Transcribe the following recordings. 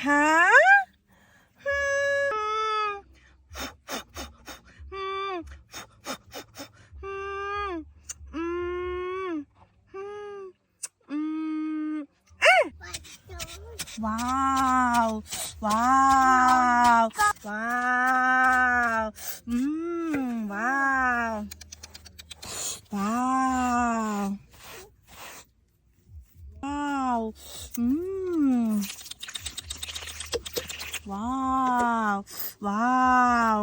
ฮะว้าวว้าวว้าวว้าวว้าวว้าวว้าวว้าว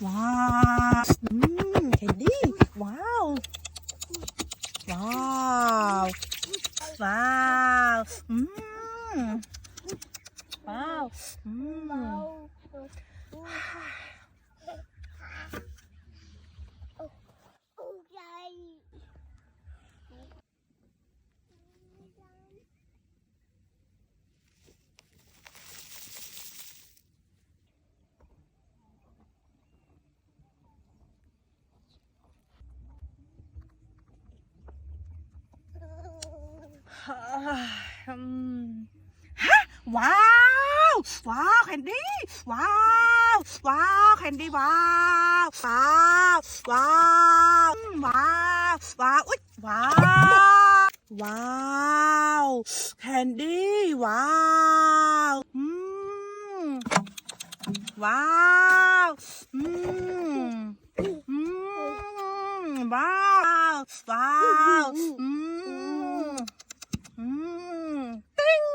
ว้าวแคนดี้ว้าวว้าวว้าวว้าวว้าวว้าวแคนดี้ว้าวว้าวแคนดี้ว้าวว้าวว้าวว้าวว้าวอุ๊ยว้าวว้าวแคนดี้ว้าวว้าว